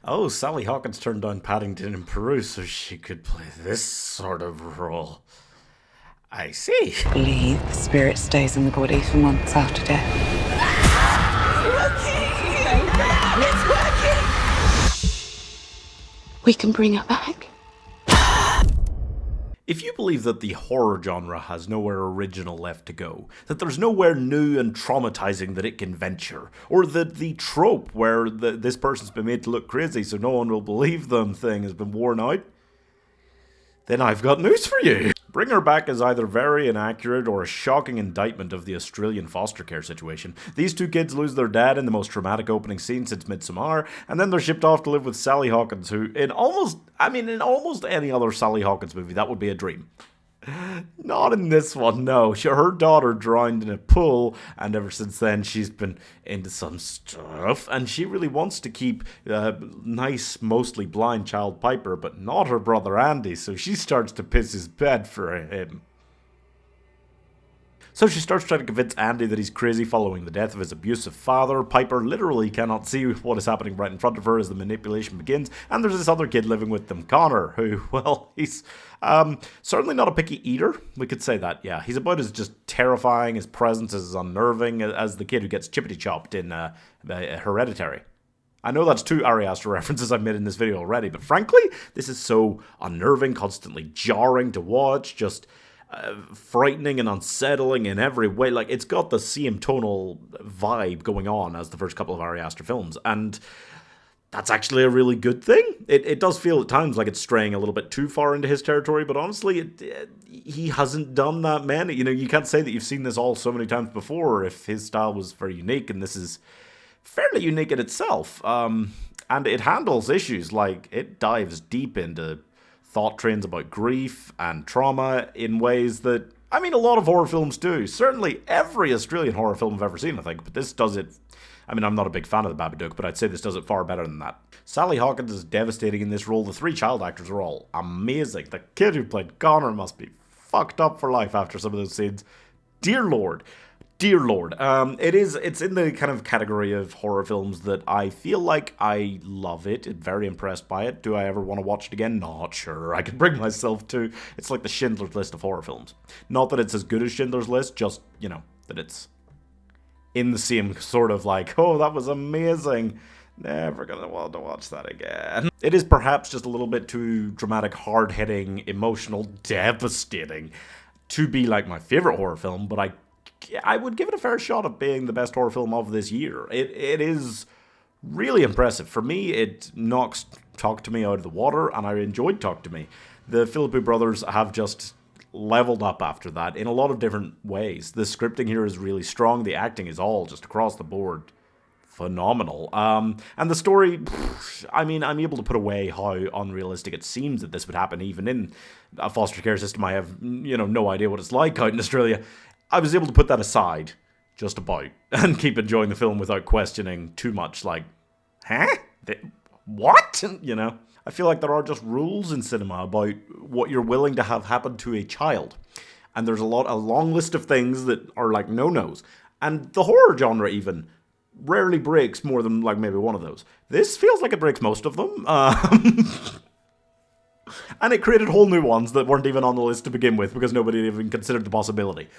Oh, Sally Hawkins turned down Paddington in Peru so she could play this sort of role. I see. Believe the spirit stays in the body for months after death. We can bring her back. If you believe that the horror genre has nowhere original left to go, that there's nowhere new and traumatizing that it can venture, or that the trope where this person's been made to look crazy so no one will believe them thing has been worn out, then I've got news for you. Bring Her Back is either very inaccurate or a shocking indictment of the Australian foster care situation. These two kids lose their dad in the most traumatic opening scene since Midsommar, and then they're shipped off to live with Sally Hawkins, who in almost any other Sally Hawkins movie, that would be a dream. Not in this one, no. Her daughter drowned in a pool, and ever since then she's been into some stuff, and she really wants to keep nice, mostly blind child Piper, but not her brother Andy, so she starts to piss his bed for him. So she starts trying to convince Andy that he's crazy following the death of his abusive father. Piper literally cannot see what is happening right in front of her as the manipulation begins. And there's this other kid living with them, Connor, who, well, he's certainly not a picky eater. We could say that, yeah. He's about as just terrifying, his presence is as unnerving as the kid who gets chippity chopped in Hereditary. I know that's two Ari Aster references I've made in this video already, but frankly, this is so unnerving, constantly jarring to watch, just frightening and unsettling in every way. Like, it's got the same tonal vibe going on as the first couple of Ari Aster films, and that's actually a really good thing. It does feel at times like it's straying a little bit too far into his territory, but honestly, he hasn't done that many. You know, you can't say that you've seen this all so many times before if his style was very unique, and this is fairly unique in itself. And it handles issues, like, it dives deep into thought trains about grief and trauma in ways that, I mean, a lot of horror films do. Certainly every Australian horror film I've ever seen, I think, but this does it. I mean, I'm not a big fan of the Babadook, but I'd say this does it far better than that. Sally Hawkins is devastating in this role. The three child actors are all amazing. The kid who played Connor must be fucked up for life after some of those scenes. Dear Lord. Dear Lord. It's in the kind of category of horror films that I feel like I love it. I'm very impressed by it. Do I ever want to watch it again? Not sure. I could bring myself to. It's like the Schindler's List of horror films. Not that it's as good as Schindler's List, just, you know, that it's in the same sort of like, oh, that was amazing. Never gonna want to watch that again. It is perhaps just a little bit too dramatic, hard-hitting, emotional, devastating to be like my favorite horror film, but I would give it a fair shot of being the best horror film of this year. It is really impressive. For me, it knocks Talk to Me out of the water, and I enjoyed Talk to Me. The Philippou brothers have just leveled up after that in a lot of different ways. The scripting here is really strong. The acting is all just across the board phenomenal. And the story, I mean, I'm able to put away how unrealistic it seems that this would happen even in a foster care system. I have, you know, no idea what it's like out in Australia. I was able to put that aside, just about, and keep enjoying the film without questioning too much, like, huh? What? You know? I feel like there are just rules in cinema about what you're willing to have happen to a child. And there's a long list of things that are like no-nos. And the horror genre even rarely breaks more than like maybe one of those. This feels like it breaks most of them. And it created whole new ones that weren't even on the list to begin with because nobody even considered the possibility.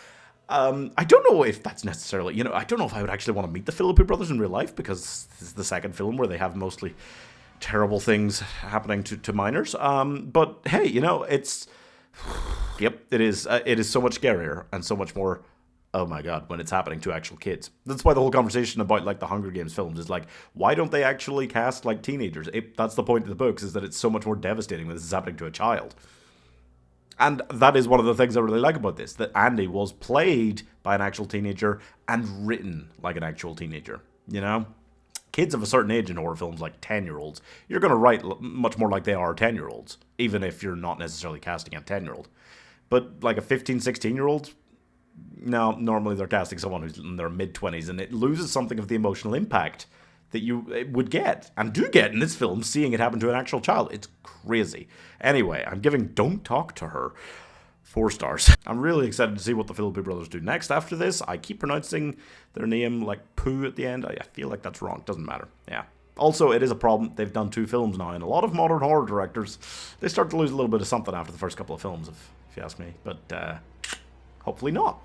I don't know if that's necessarily, you know, I don't know if I would actually want to meet the Philippou brothers in real life because this is the second film where they have mostly terrible things happening to minors. But hey, you know, it's, yep, it is so much scarier and so much more, oh my god, when it's happening to actual kids. That's why the whole conversation about like the Hunger Games films is like, why don't they actually cast like teenagers? That's the point of the books, is that it's so much more devastating when this is happening to a child. And that is one of the things I really like about this, that Andy was played by an actual teenager and written like an actual teenager, you know? Kids of a certain age in horror films, like 10-year-olds, you're going to write much more like they are 10-year-olds, even if you're not necessarily casting a 10-year-old. But like a 15, 16-year-old, no, normally they're casting someone who's in their mid-20s, and it loses something of the emotional impact that you would get, and do get in this film, seeing it happen to an actual child. It's crazy. Anyway, I'm giving Don't Talk to Her 4 stars. I'm really excited to see what the Philippou brothers do next after this. I keep pronouncing their name like poo at the end. I feel like that's wrong. Doesn't matter. Yeah. Also, it is a problem. They've done 2 films now, and a lot of modern horror directors, they start to lose a little bit of something after the first couple of films, if you ask me. But hopefully not.